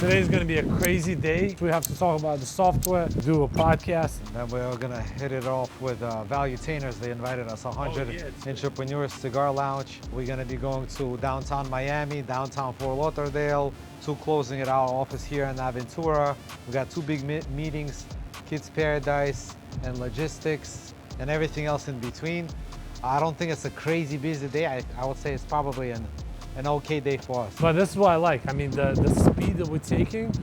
Today's gonna be a crazy day. We have to talk about the software, do a podcast. And then we're gonna hit it off with Valutainers. They invited us 100 entrepreneurs cigar lounge. We're gonna be going to downtown Miami, downtown Fort Lauderdale, to closing it our office here in Aventura. We got two big meetings, Kids Paradise and logistics and everything else in between. I don't think it's a crazy busy day. I would say it's probably an okay day for us. But this is what I like. I mean, the speed that we're taking,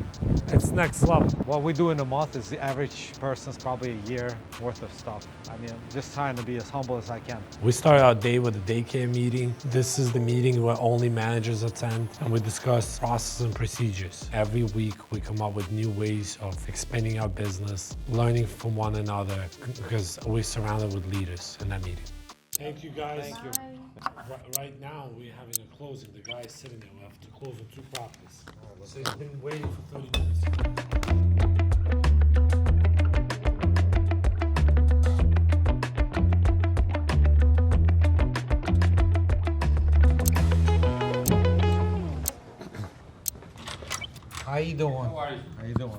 it's next level. What we do in a month is the average person's probably a year worth of stuff. I mean, I'm just trying to be as humble as I can. We start our day with a daycare meeting. This is the meeting where only managers attend, and we discuss processes and procedures. Every week, we come up with new ways of expanding our business, learning from one another, because we're surrounded with leaders in that meeting. Thank you, guys. Thank you. Right now, we're having a closing. The guy is sitting there. We have to close on 2 properties. So he's been waiting for 30 minutes. How you doing? How are you? How you doing?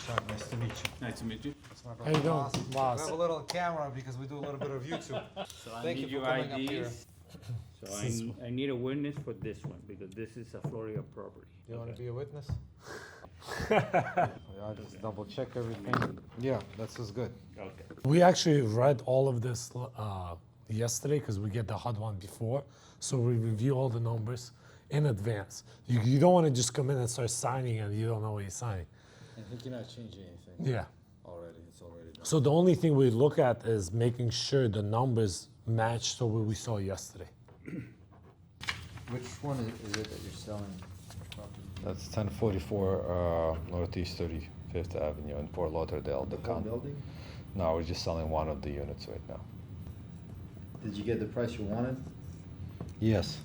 Shaq, nice to meet you. Nice to meet you. That's my How brother you doing, Boss. boss? We have a little camera because we do a little bit of YouTube. So I Thank need you for your coming up here. IDs. So I need a witness for this one because this is a Florida property. You want to be a witness? I'll just double check everything. Yeah, that's just good. Okay. We actually read all of this yesterday because we get the HUD one before. So we review all the numbers in advance. You don't want to just come in and start signing and you don't know what you're signing. And he cannot change anything. Yeah. Already, it's already done. So the only thing we look at is making sure the numbers match to what we saw yesterday. Which one is it that you're selling property? That's 1044 Northeast 35th Avenue in Fort Lauderdale. The whole building? No, we're just selling one of the units right now. Did you get the price you wanted? Yes.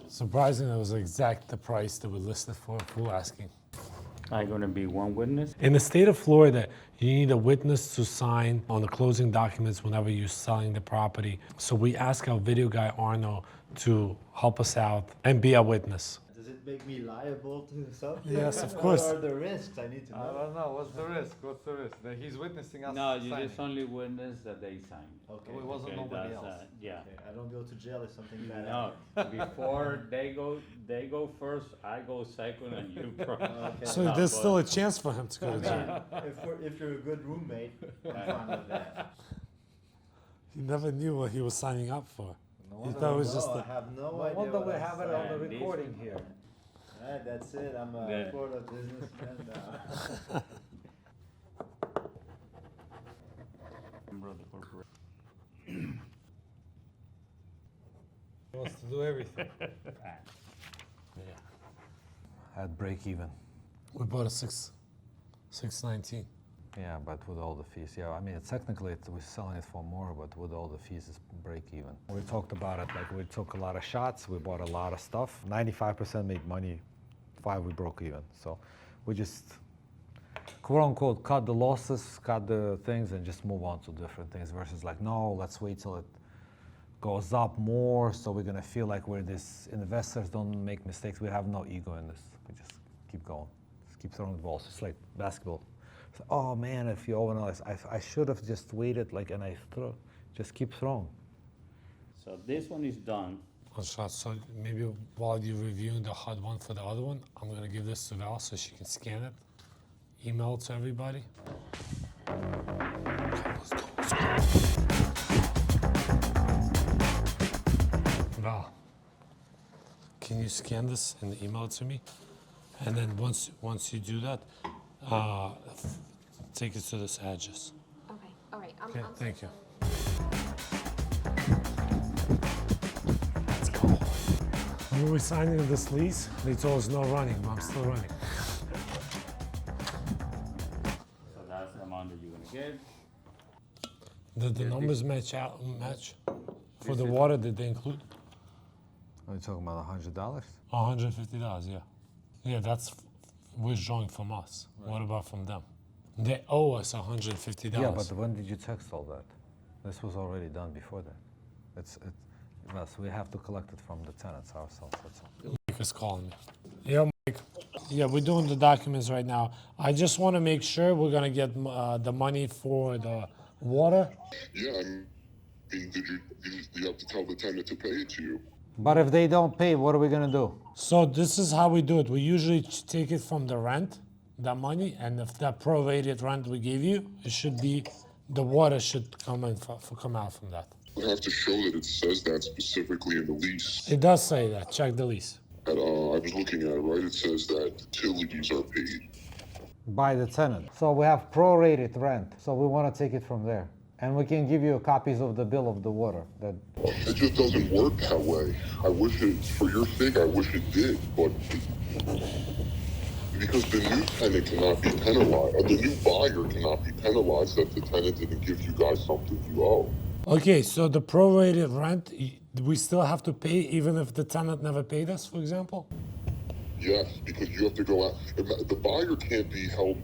Surprisingly, it was exact the price that we listed for full asking. I'm gonna be one witness. In the state of Florida, you need a witness to sign on the closing documents whenever you're selling the property. So we ask our video guy, Arno, to help us out and be a witness. Does it make me liable to something? Yes, of course. What are the risks? I need to know. don't know. What's the risk? What's the risk? That he's witnessing us. No, you just only witness that they signed. Okay. It wasn't Okay, nobody that's, else. Yeah. Okay, I don't go to jail if something bad No, happens. before they go first, I go second and you first. Okay. So No, there's but- still a chance for him to I go to mean, jail. if you're a good roommate, I'm fine with that. He never knew what he was signing up for. No He wonder thought it was No, just I a, have no No idea. wonder what we I'm have it on signing. the These- recording here. Alright, that's it. I'm a Yeah. Florida businessman now. He wants to do everything. At break even. we bought a 619. Yeah, but with all the fees, yeah. I mean, technically, we're selling it for more, but with all the fees, it's break even. We talked about it, like we took a lot of shots, we bought a lot of stuff. 95% made money, 5 we broke even. So we just, quote unquote, cut the losses, cut the things, and just move on to different things versus like, no, let's wait till it goes up more, so we're gonna feel like we're this, investors don't make mistakes. We have no ego in this. We just keep going, just keep throwing the balls. It's like basketball. So, oh man, if you overanalyze, I should have just waited, like, and I just keep throwing. So this one is done. One shot. So maybe while you're reviewing the HUD one for the other one, I'm gonna give this to Val so she can scan it, email it to everybody. Okay, let's go, let's go. Val, can you scan this and email it to me? And then once you do that, take it to this address. Okay, all right. Okay, I'm thank you. sorry. Let's go. When we were signing this lease, they told us no running, but I'm still running. So that's the amount that you're gonna get. Did the numbers match? For the water, did they include? Are you talking about $100? $150, yeah. Yeah, that's withdrawing from us. What about from them? They owe us $150. Yeah, but when did you text all that? This was already done before that. Yes, we have to collect it from the tenants ourselves, that's all. Mike is calling me. Yeah, Mike. Yeah, we're doing the documents right now. I just want to make sure we're gonna get the money for the water. Yeah, I mean, you have to tell the tenant to pay it to you. But if they don't pay, what are we gonna do? So this is how we do it. We usually take it from the rent, that money, and if that prorated rent we gave you, it should be, the water should come in come out from that. You have to show that it says that specifically in the lease. It does say that. Check the lease. And, I was looking at it, right? It says that utilities are paid. By the tenant. So we have prorated rent. So we want to take it from there. And we can give you copies of the bill of the water. That It just doesn't work that way. I wish it, for your sake, I wish it did, but because the new tenant cannot be penalized, the new buyer cannot be penalized that the tenant didn't give you guys something you owe. Okay, so the prorated rent, we still have to pay even if the tenant never paid us, for example? Yes, because you have to go out. The buyer can't be held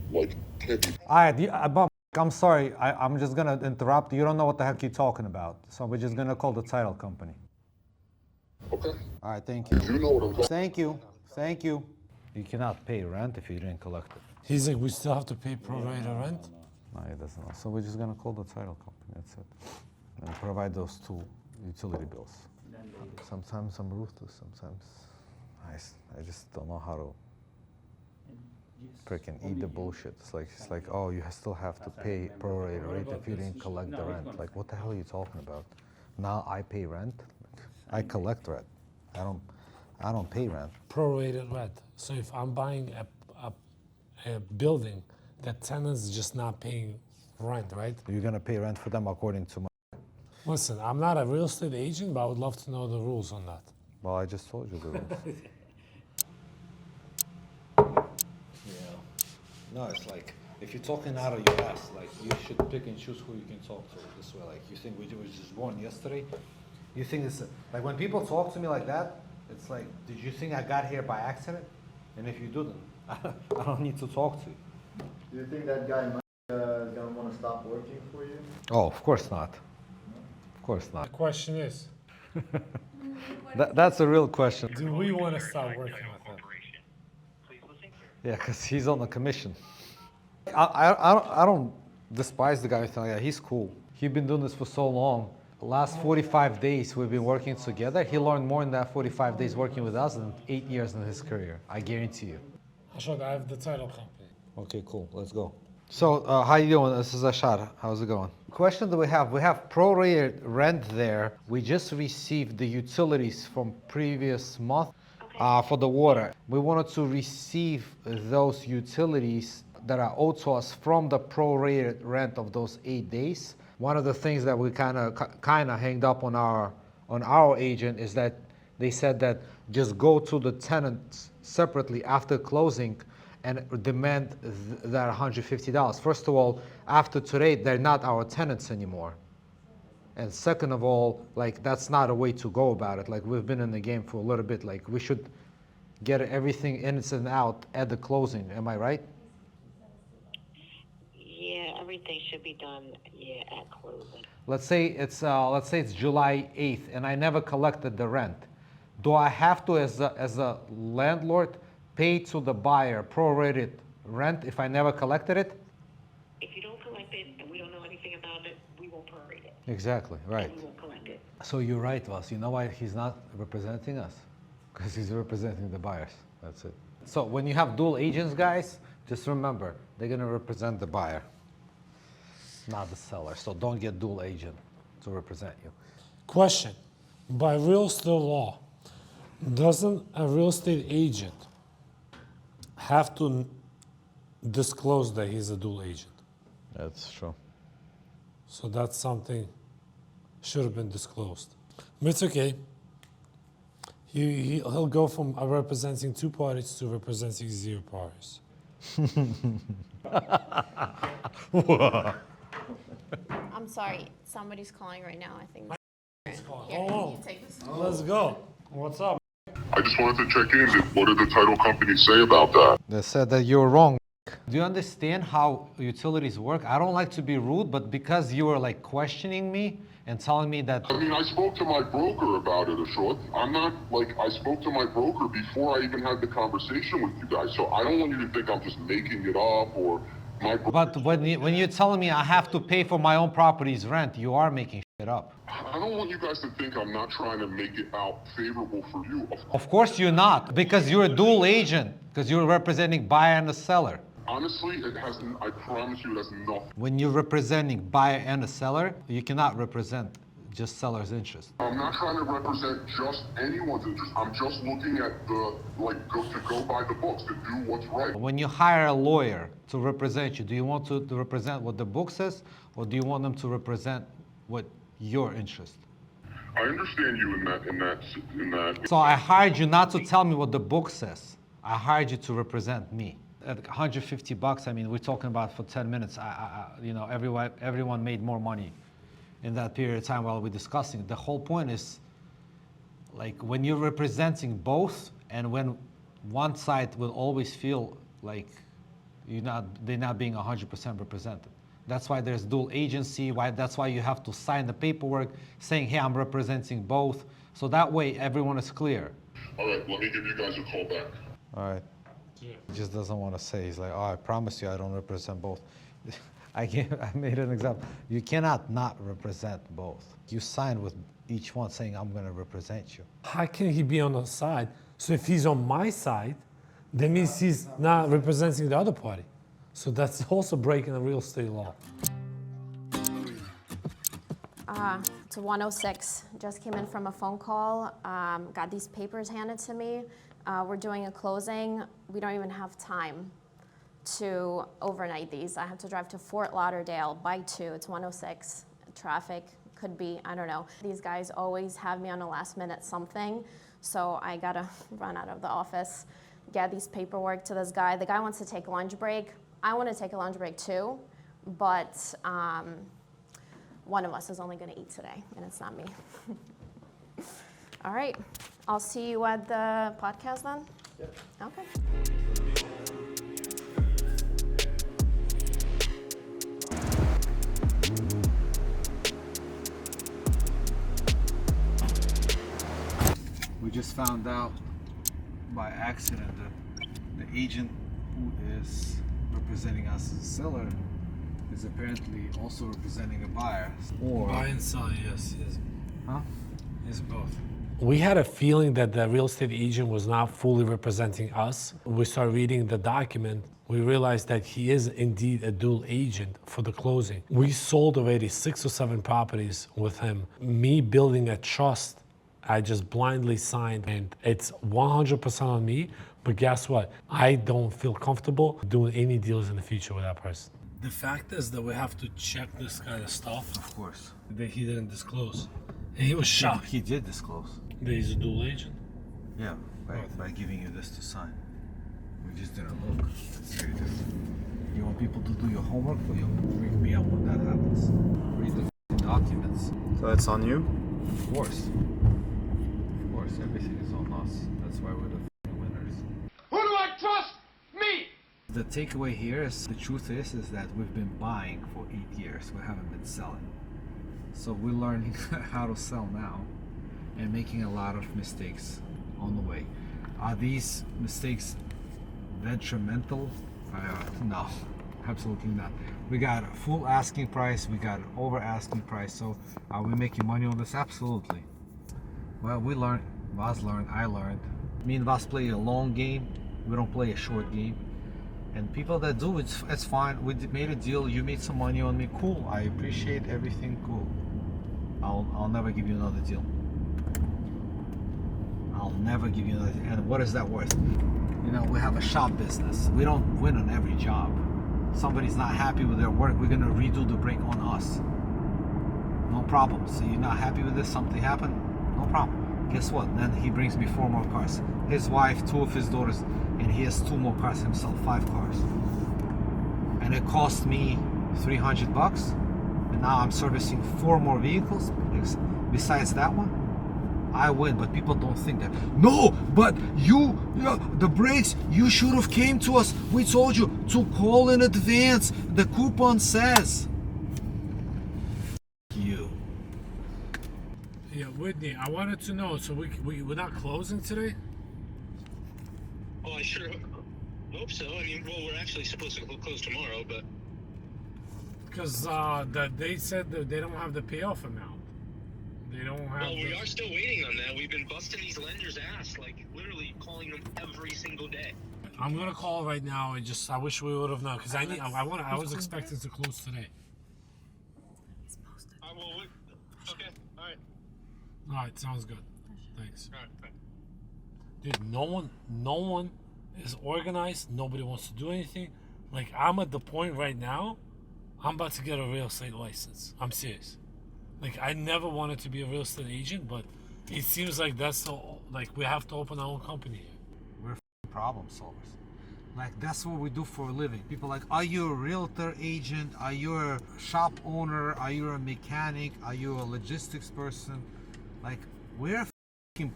can't be. All right, but I'm sorry. I'm just gonna interrupt. You don't know what the heck you're talking about. So we're just gonna call the title company. Okay. All right, thank you. You know what I'm talking. Thank you. Thank you. You cannot pay rent if you didn't collect it. He's like, we still have to pay prorated rent? No, he doesn't know. So we're just gonna call the title company. That's it. And provide those two utility bills. Sometimes I'm ruthless. Sometimes I just don't know how to freaking eat the bullshit. It's like, oh, you still have to pay prorated rate if you didn't collect the rent. Like, what the hell are you talking about? Now I pay rent. I collect rent. I don't pay rent. Prorated rent. So if I'm buying a building, that tenant's just not paying rent, right? You're gonna pay rent for them according to my. Listen, I'm not a real estate agent, but I would love to know the rules on that. Well, I just told you the rules. No, it's like if you're talking out of your ass, like you should pick and choose who you can talk to this way. Like you think we were just born yesterday? You think it's like when people talk to me like that, it's like, did you think I got here by accident? And if you didn't, I don't need to talk to you. Do you think that guy is gonna wanna stop working for you? Oh, of course not. Of course The not. question is, That's a real question. do we want to start working with him? Yeah, because he's on the commission. I don't despise the guy or anything like that. He's cool. He's been doing this for so long. The last 45 days we've been working together. He learned more in that 45 days working with us than 8 years in his career. I guarantee you. Ashok, I have the title company. Okay, cool. Let's go. So, how you doing? This is Ashad. How's it going? Question that we have prorated rent there. We just received the utilities from previous month for the water. We wanted to receive those utilities that are owed to us from the prorated rent of those 8 days. One of the things that we kind of hanged up on our agent is that they said that just go to the tenants separately after closing and demand that $150. First of all, after today, they're not our tenants anymore. And second of all, like that's not a way to go about it. Like we've been in the game for a little bit. Like we should get everything in and out at the closing. Am I right? Yeah, everything should be done, at closing. Let's say it's July 8th and I never collected the rent. Do I have to, as a landlord, pay to the buyer prorated rent if I never collected it? If you don't collect it and we don't know anything about it, we won't prorate it. Exactly, right. And we won't collect it. So you're right, Vas. You know why he's not representing us? Because he's representing the buyers. That's it. So when you have dual agents, guys, just remember, they're going to represent the buyer, not the seller. So don't get dual agent to represent you. Question, by real estate law, doesn't a real estate agent have to disclose that he's a dual agent? That's true. So that's something should have been disclosed. But it's okay. He'll go from representing two parties to representing 0 parties. I'm sorry, somebody's calling right now, I think. Oh, You take this. let's go. What's up? I just wanted to check in. What did the title company say about that? They said that you're wrong. Do you understand how utilities work? I don't like to be rude, but because you were like questioning me and telling me that I mean, I spoke to my broker about it, Ashok. I'm not, like, I spoke to my broker before I even had the conversation with you guys, so I don't want you to think I'm just making it up or my but when you're telling me I have to pay for my own property's rent, you are making shit up. I don't want you guys to think I'm not trying to make it out favorable for you. Of course you're not, because you're a dual agent, because you're representing buyer and a seller. Honestly, it has, I promise you it has nothing. When you're representing buyer and a seller, you cannot represent just seller's interest. I'm not trying to represent just anyone's interest. I'm just looking at the, like, to go by the books, to do what's right. When you hire a lawyer to represent you, do you want to represent what the book says, or do you want them to represent what your interest? I understand you in that. So I hired you not to tell me what the book says. I hired you to represent me. At $150, I mean, we're talking about for 10 minutes. You know, everyone made more money in that period of time while we're discussing. The whole point is, like, when you're representing both, and when one side will always feel like they're not being 100% represented. That's why there's dual agency. That's why you have to sign the paperwork saying, hey, I'm representing both. So that way everyone is clear. All right, let me give you guys a call back. All right. He just doesn't want to say. He's like, oh, I promise you I don't represent both. I made an example. You cannot not represent both. You sign with each one saying, I'm going to represent you. How can he be on the side? So if he's on my side, that means he's not representing the other party. So that's also breaking the real estate law. It's 106. Just came in from a phone call. Got these papers handed to me. We're doing a closing. We don't even have time to overnight these. I have to drive to Fort Lauderdale by 2. It's 106. Traffic could be, I don't know. These guys always have me on a last minute something. So I gotta run out of the office, get these paperwork to this guy. The guy wants to take a lunch break. I want to take a lunch break too, but one of us is only going to eat today, and it's not me. All right, I'll see you at the podcast then? Yep. Okay. We just found out by accident that the agent who is representing us as a seller is apparently also representing a buyer. Or Buy and sell, yes. huh? Is both. We had a feeling that the real estate agent was not fully representing us. We started reading the document. We realized that he is indeed a dual agent for the closing. We sold already 6 or 7 properties with him. Me building a trust, I just blindly signed, and it's 100% on me. But guess what? I don't feel comfortable doing any deals in the future with that person. The fact is that we have to check this kind of stuff Of course. that he didn't disclose. And he was shocked He did disclose. that he's a dual agent. Yeah, by giving you this to sign. We just didn't look. It's very different. You want people to do your homework for you? Freak me out when that happens. Read the documents. So that's on you? Of course. Of course, everything is on us. That's why we're the winners. Who do I trust? Me! The takeaway here is, the truth is that we've been buying for 8 years. We haven't been selling. So we're learning how to sell now and making a lot of mistakes on the way. Are these mistakes detrimental? No, absolutely not. We got a full asking price, we got an over asking price. So are we making money on this? Absolutely. Well, we learned, Vaz learned, I learned. Me and Vaz play a long game. We don't play a short game. And people that do, it's fine. We made a deal. You made some money on me. Cool. I appreciate everything. Cool. I'll never give you another deal. I'll never give you another. And what is that worth? You know, we have a shop business. We don't win on every job. Somebody's not happy with their work, we're gonna redo the break on us. No problem. So you're not happy with this? Something happened? No problem. Guess what? Then he brings me 4 more cars. His wife, 2 of his daughters, and he has 2 more cars himself, 5 cars. And it cost me $300, and now I'm servicing 4 more vehicles besides that one. I win, but people don't think that. No, but the brakes, you should have came to us. We told you to call in advance. The coupon says. You. Whitney, I wanted to know, so we're not closing today? Oh, I sure hope so. I mean, well, we're actually supposed to close tomorrow, but... Because they said that they don't have the payoff amount. They don't have. Well, we are still waiting on that. We've been busting these lenders' ass, like literally calling them every single day. I'm gonna call right now. I wish we would have known, because I was expecting to close today. Okay, all right. All right, sounds good. Thanks. All right, bye. Dude, no one is organized. Nobody wants to do anything. Like, I'm at the point right now, I'm about to get a real estate license. I'm serious. Like, I never wanted to be a real estate agent, but it seems like we have to open our own company here. We're problem solvers. Like, that's what we do for a living. People are like, are you a realtor agent? Are you a shop owner? Are you a mechanic? Are you a logistics person? Like, we're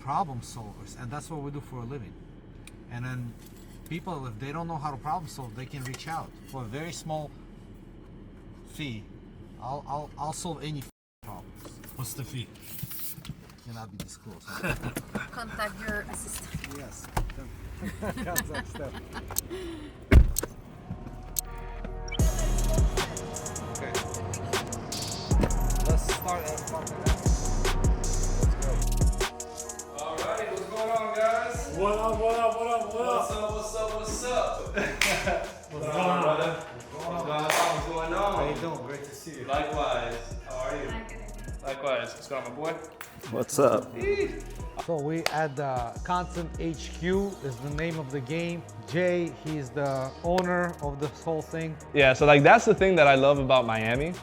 problem solvers, and that's what we do for a living. And then people, if they don't know how to problem solve, they can reach out for a very small fee. I'll solve any problems. What's the fee? Cannot be disclosed. Contact your assistant. Yes. Contact Steph. Okay. Let's start at fucking. Alrighty, what's going on, guys? What up? What's up? What's going on, brother? What's going on? How you doing? Great to see you. Likewise. How are you? Likewise. What's going on, my boy? What's up? So we at the Content HQ is the name of the game. Jay, he's the owner of this whole thing. Yeah, so like that's the thing that I love about Miami.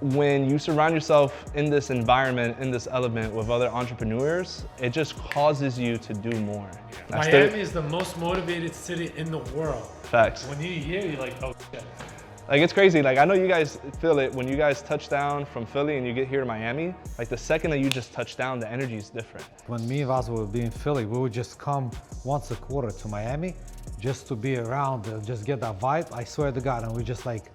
When you surround yourself in this environment, in this element with other entrepreneurs, it just causes you to do more. Miami is the most motivated city in the world. Facts. When you hear, you're like, oh shit. Like, it's crazy. Like, I know you guys feel it when you guys touch down from Philly and you get here to Miami. Like, the second that you just touch down, the energy is different. When me and Vaz would be in Philly, we would just come once a quarter to Miami just to be around, just get that vibe. I swear to God, and we just like,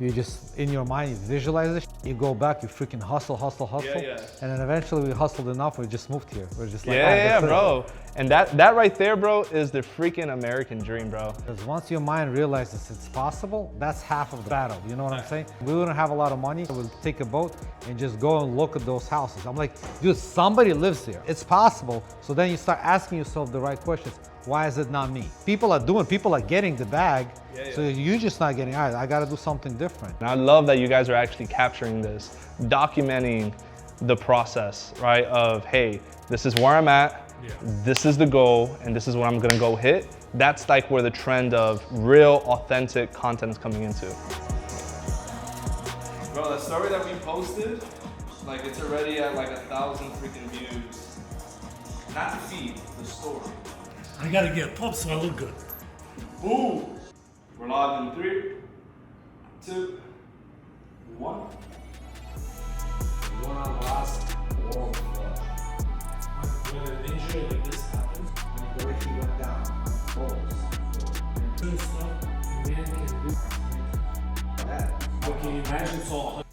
you just, in your mind, you visualize it. You go back, you freaking hustle. Yeah. And then eventually we hustled enough, we just moved here. We're just like, yeah, bro. And that right there, bro, is the freaking American dream, bro. Because once your mind realizes it's possible, that's half of the battle, you know what I'm saying? We wouldn't have a lot of money, we'll take a boat and just go and look at those houses. I'm like, dude, somebody lives here. It's possible. So then you start asking yourself the right questions. Why is it not me? People are getting the bag, so you're just not getting, all right, I gotta do something different. And I love that you guys are actually capturing this, documenting the process, right? Of, hey, this is where I'm at, this is the goal, and this is what I'm gonna go hit. That's like where the trend of real, authentic content is coming into. Bro, the story that we posted, like it's already at like 1,000 freaking views. Not the feed, the story. I gotta get pumped so I look good. Ooh! We're live in 3, 2, 1. We're going on the last world floor. When an injury like this happens, And the way she went down,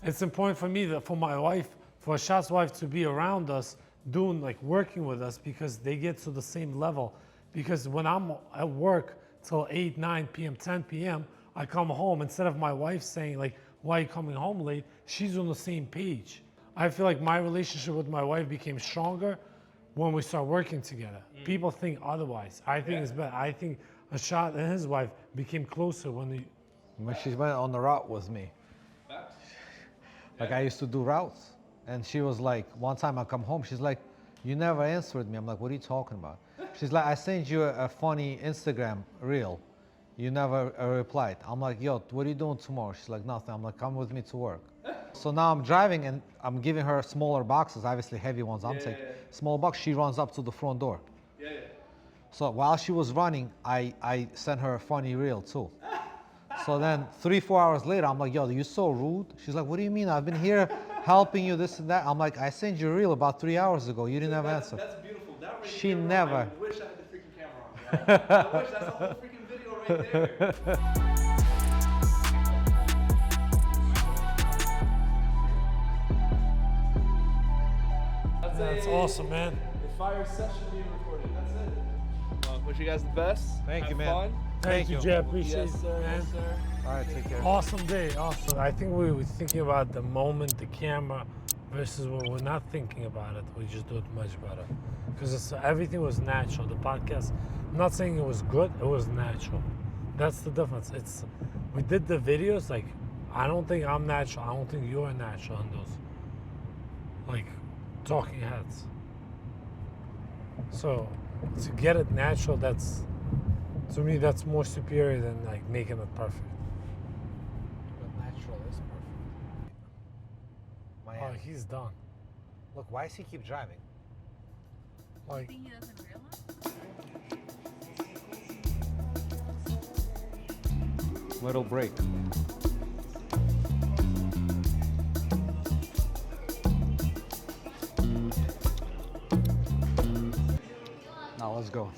it's important for me that for my wife, for Shad's wife to be around us, doing like working with us, because they get to the same level. Because when I'm at work till 8, 9 p.m., 10 p.m., I come home, instead of my wife saying like, why are you coming home late? She's on the same page. I feel like my relationship with my wife became stronger when we start working together. People think otherwise. I think it's better. I think Ashad and his wife became closer when she went on the route with me. Like I used to do routes, and she was like, one time I come home, she's like, you never answered me. I'm like, what are you talking about? She's like, I sent you a funny Instagram reel. You never replied. I'm like, yo, what are you doing tomorrow? She's like, nothing. I'm like, come with me to work. So now I'm driving and I'm giving her smaller boxes, obviously heavy ones. I'm taking small box. She runs up to the front door. So while she was running, I sent her a funny reel too. So then 3-4 hours later, I'm like, yo, you're so rude. She's like, what do you mean? I've been here helping you, this and that. I'm like, I sent you a reel about 3 hours ago. You didn't have an answer. That's beautiful. That right She there, never. I wish I had the freaking camera on. I wish that's the whole freaking video right there. That's awesome, man. a fire session being recorded. That's it. Wish you guys the best. Thank Have you, man. fun. Thank you, Jeff. Appreciate Yes, it, sir. man. Yes, sir. All right, take care. Awesome day, awesome. I think we were thinking about the moment, the camera, versus when we're not thinking about it. We just do it much better. Because everything was natural. The podcast, I'm not saying it was good, it was natural. That's the difference. We did the videos, like, I don't think I'm natural. I don't think you're natural in those, like, talking heads. So, to get it natural, to me, that's more superior than, like, making it perfect. But natural is perfect. Oh, he's done. Look, why does he keep driving? Like, He doesn't realize? Little break. Now let's go.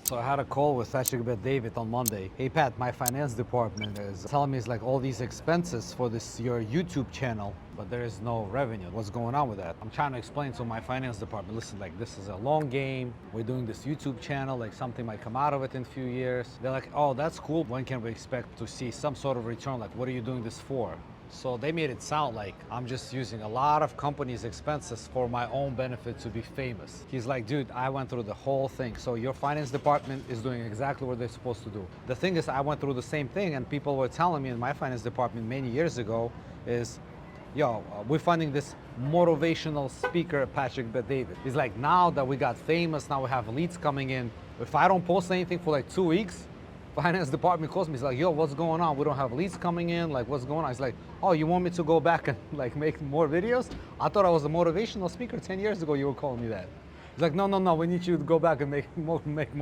So I had a call with Patrick David on Monday. Hey Pat, my finance department is telling me it's like all these expenses for your YouTube channel, but there is no revenue. What's going on with that? I'm trying to explain to my finance department, listen, like this is a long game. We're doing this YouTube channel, like something might come out of it in a few years. They're like, oh, that's cool. When can we expect to see some sort of return? Like, what are you doing this for? So they made it sound like I'm just using a lot of companies' expenses for my own benefit to be famous. He's like, dude, I went through the whole thing. So your finance department is doing exactly what they're supposed to do. The thing is, I went through the same thing, and people were telling me in my finance department many years ago is, yo, we're funding this motivational speaker, Patrick Bet-David. He's like, now that we got famous, now we have leads coming in. If I don't post anything for like 2 weeks, finance department calls me. He's like, yo, what's going on? We don't have leads coming in. Like, what's going on? He's like, oh, you want me to go back and like make more videos? I thought I was a motivational speaker 10 years ago. You were calling me that. He's like, no, we need you to go back and make more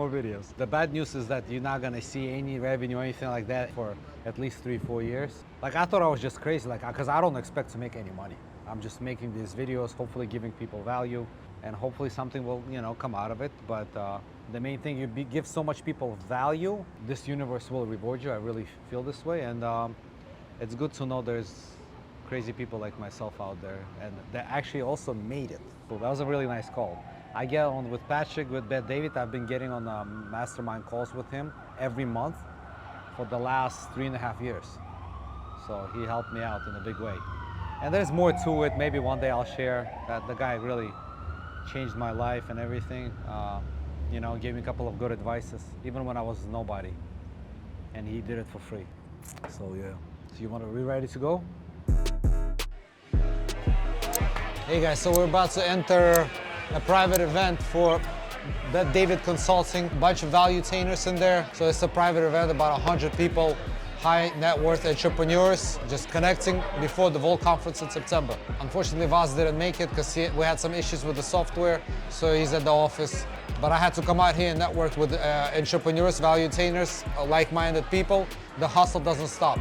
videos. The bad news is that you're not gonna see any revenue or anything like that for at least 3-4 years. Like, I thought I was just crazy, like, cause I don't expect to make any money. I'm just making these videos, hopefully giving people value, and hopefully something will, come out of it. But the main thing, you give so much people value, this universe will reward you. I really feel this way, and it's good to know there's crazy people like myself out there, and that actually also made it. So that was a really nice call. I get on with Patrick, with Bet-David. I've been getting on Mastermind calls with him every month for the last 3.5 years. So he helped me out in a big way. And there's more to it. Maybe one day I'll share that the guy really changed my life and everything. Gave me a couple of good advices, even when I was nobody. And he did it for free. So yeah. So you we ready to go? Hey guys, so we're about to enter a private event for Bet-David Consulting. A bunch of value-tainers in there. So it's a private event, about 100 people, high net worth entrepreneurs, just connecting before the Vol conference in September. Unfortunately, Vaz didn't make it because we had some issues with the software, so he's at the office. But I had to come out here and network with entrepreneurs, value-tainers, like-minded people. The hustle doesn't stop.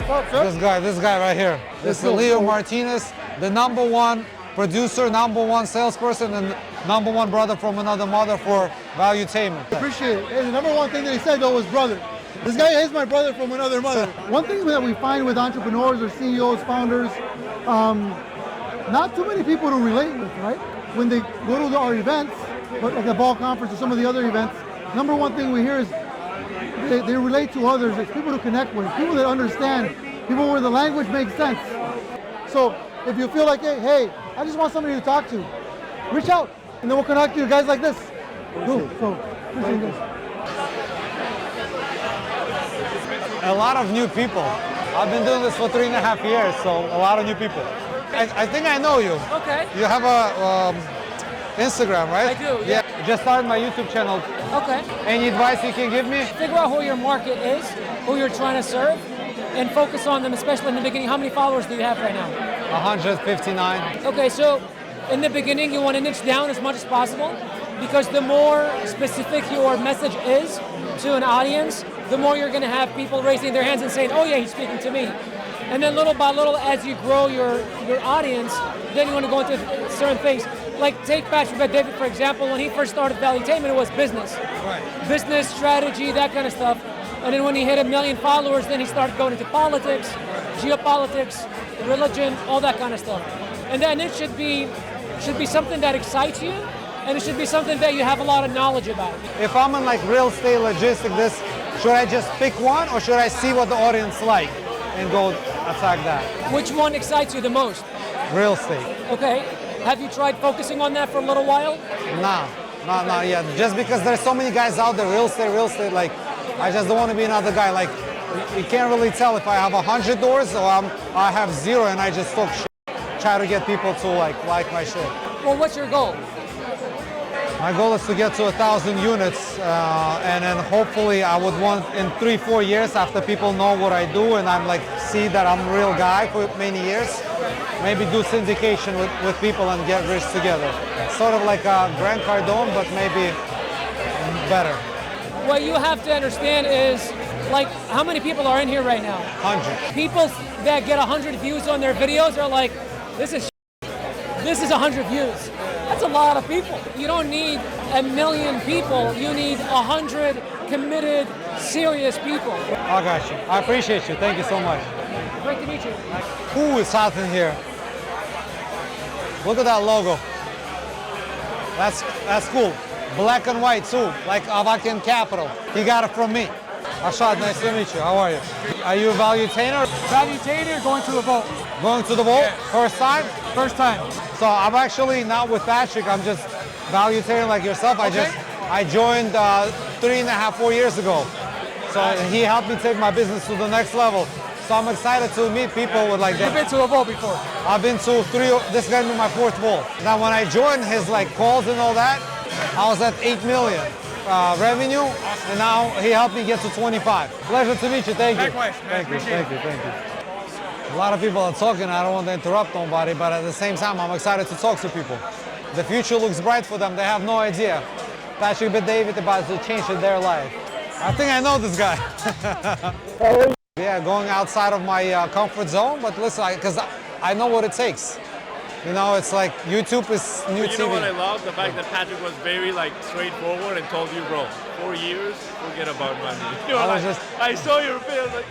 What's up, sir? This guy right here. This is Leo Martinez, the #1 producer, #1 salesperson, and #1 brother from another mother for Valuetainment. Appreciate it. Hey, the #1 thing that he said though was brother. This guy is my brother from another mother. One thing that we find with entrepreneurs or CEOs, founders, not too many people to relate with, right? When they go to our events, like the Vol conference or some of the other events, #1 thing we hear is they relate to others. It's people to connect with, people that understand, people where the language makes sense. So if you feel like, hey, I just want somebody to talk to, reach out, and then we'll connect you to guys like this. Cool. So appreciate this. A lot of new people. I've been doing this for 3.5 years, so a lot of new people. I think I know you. Okay. You have a Instagram, right? I do, yeah. Just started my YouTube channel. Okay. Any advice you can give me? Figure out who your market is, who you're trying to serve, and focus on them, especially in the beginning. How many followers do you have right now? 159. Okay, so in the beginning, you want to niche down as much as possible, because the more specific your message is to an audience, the more you're going to have people raising their hands and saying, oh yeah, he's speaking to me. And then little by little, as you grow your audience, then you want to go into certain things. Like take Patrick Bet-David, for example. When he first started Valuetainment, it was business. Right. Business, strategy, that kind of stuff. And then when he hit 1 million followers, then he started going into politics, geopolitics, religion, all that kind of stuff. And then it should be something that excites you, and it should be something that you have a lot of knowledge about. If I'm in like real estate, logistics, this, should I just pick one or should I see what the audience like and go attack that? Which one excites you the most? Real estate. Okay. Have you tried focusing on that for a little while? Nah, not yet. Just because there's so many guys out there, real estate, like, I just don't want to be another guy. Like, you can't really tell if I have 100 doors or I have 0 and I just talk shit. Try to get people to like my shit. Well, what's your goal? My goal is to get to 1,000 units, and then hopefully I would want in 3-4 years after people know what I do and I'm like see that I'm a real guy for many years, maybe do syndication with people and get rich together. Sort of like a Grant Cardone, but maybe better. What you have to understand is, like, how many people are in here right now? 100. People that get 100 views on their videos are like, this is 100 views. That's a lot of people. You don't need 1 million people. You need 100 committed, serious people. I got you. I appreciate you. Thank you so much. Great to meet you. Who is hot in here? Look at that logo. That's cool. Black and white too, like Avakian Capital. He got it from me. Ashad, nice to meet you. How are you? Are you a value-tainer? Value-tainer, going to the vote. Going to the vote? Yeah. First time? First time. So I'm actually not with Patrick. I'm just value-taining like yourself. Okay. I joined 3.5-4 years ago. So he helped me take my business to the next level. So I'm excited to meet people with like that. You've been to a vote before? I've been to 3. This is gonna be my 4th vote. Now when I joined his like calls and all that, I was at 8 million revenue, and now he helped me get to 25. Pleasure to meet you. Thank you. Likewise, man. Thank you. A lot of people are talking. I don't want to interrupt nobody, but at the same time, I'm excited to talk to people. The future looks bright for them. They have no idea. Patrick Bet-David about to change their life. I think I know this guy. Yeah, going outside of my comfort zone, but listen, because I know what it takes. You know, it's like YouTube is new TV. You know what I love? The fact that Patrick was very like straightforward and told you, bro, 4 years, forget about money. You know, I saw your video, like.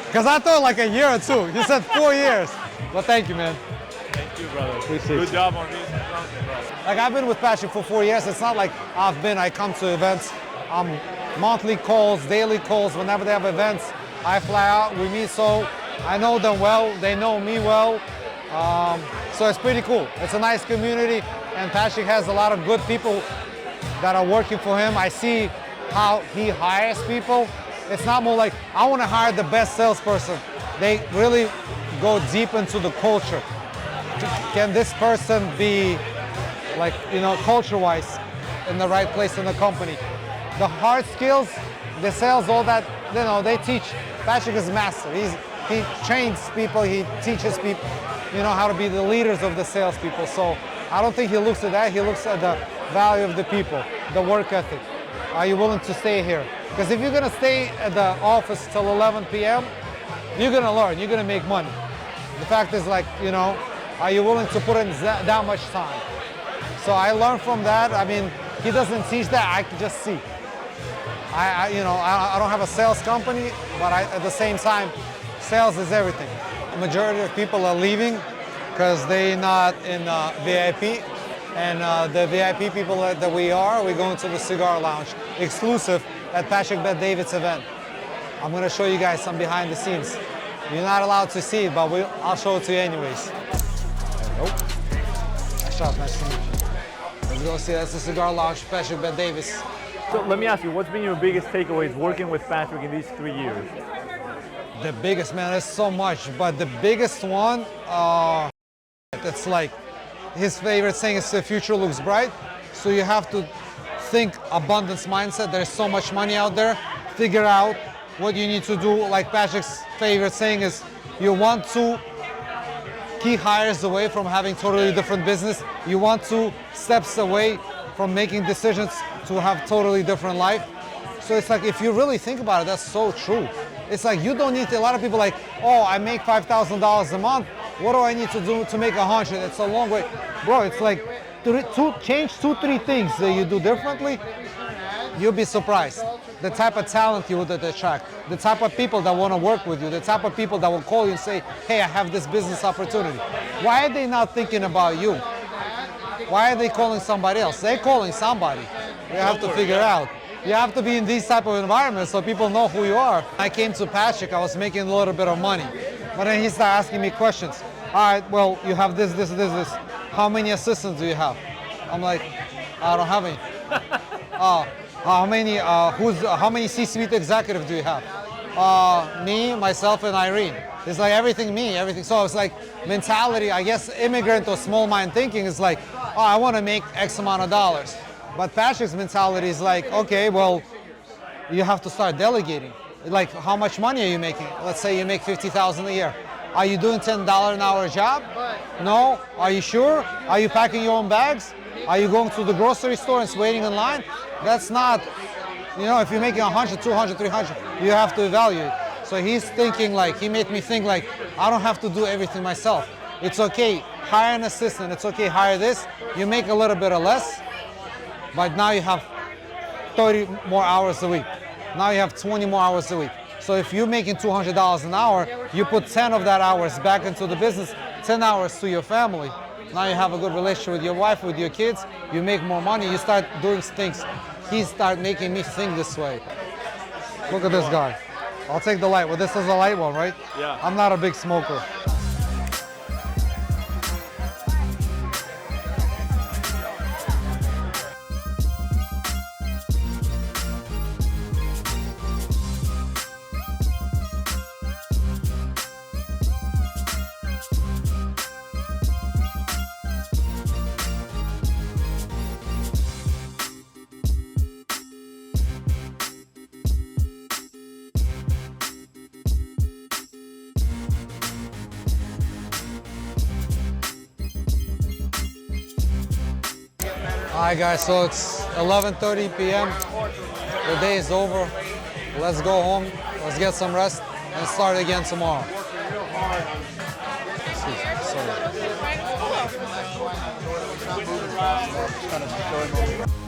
Because I thought like a year or 2. You said 4 years. Well, thank you, man. Thank you, brother. Appreciate Good you. job on this content, brother. Like I been with Patrick for 4 years. It's not like I come to events. Monthly calls, daily calls. Whenever they have events, I fly out, we meet. So I know them well. They know me well. So it's pretty cool. It's a nice community, and Patrick has a lot of good people that are working for him. I see how he hires people. It's not more like, I want to hire the best salesperson. They really go deep into the culture. Can this person be, like, you know, culture-wise in the right place in the company? The hard skills, the sales, all that, you know, they teach. Patrick is a master. He trains people, he teaches people, you know, how to be the leaders of the salespeople. So I don't think he looks at that. He looks at the value of the people, the work ethic. Are you willing to stay here? Because if you're gonna stay at the office till 11 p.m., you're gonna learn, you're gonna make money. The fact is, like, you know, are you willing to put in that much time? So I learned from that. I mean, he doesn't teach that, I can just see. You know, I don't have a sales company, but at the same time, sales is everything. The majority of people are leaving because they're not in VIP. And the VIP people that we are, we're going to the cigar lounge, exclusive at Patrick Bet-David's event. I'm going to show you guys some behind the scenes. You're not allowed to see it, but I'll show it to you anyways. Nice job, nice to meet you. Let's go see, that's the cigar lounge, Patrick Bet-David's. So let me ask you, what's been your biggest takeaways working with Patrick in these 3 years? The biggest, man, there's so much, but the biggest one, it's like, his favorite saying is the future looks bright. So you have to think abundance mindset. There's so much money out there. Figure out what you need to do. Like Patrick's favorite saying is, you want to key hires away from having totally different business. You want 2 steps away from making decisions to have totally different life. So it's like, if you really think about it, that's so true. It's like, you don't need to, a lot of people like, oh, I make $5,000 a month. What do I need to do to make 100? It's a long way. Bro, it's like, change 2-3 things that you do differently, you'll be surprised. The type of talent you would attract, the type of people that want to work with you, the type of people that will call you and say, hey, I have this business opportunity. Why are they not thinking about you? Why are they calling somebody else? They're calling somebody. You have to figure out. You have to be in these type of environments so people know who you are. I came to Patrick, I was making a little bit of money. But then he started asking me questions. All right, well, you have this. How many assistants do you have? I'm like, I don't have any. How many C-suite executives do you have? Me, myself, and Irene. It's like everything me, everything. So it's like mentality, I guess immigrant or small mind thinking is like, oh, I want to make X amount of dollars. But Patrick's mentality is like, okay, well, you have to start delegating. Like, how much money are you making? Let's say you make $50,000 a year. Are you doing $10 an hour job? No? Are you sure? Are you packing your own bags? Are you going to the grocery store and waiting in line? That's not, if you're making 100, 200, 300, you have to evaluate. So he's thinking like, he made me think like, I don't have to do everything myself. It's okay, hire an assistant. It's okay, hire this. You make a little bit of less, but now you have 30 more hours a week. Now you have 20 more hours a week. So if you're making $200 an hour, you put 10 of that hours back into the business, 10 hours to your family. Now you have a good relationship with your wife, with your kids. You make more money, you start doing things. He started making me think this way. Look at this guy. I'll take the light. Well, this is a light one, right? Yeah. I'm not a big smoker. All right, guys, so it's 11:30 p.m. The day is over. Let's go home, let's get some rest, and start again tomorrow. Sorry.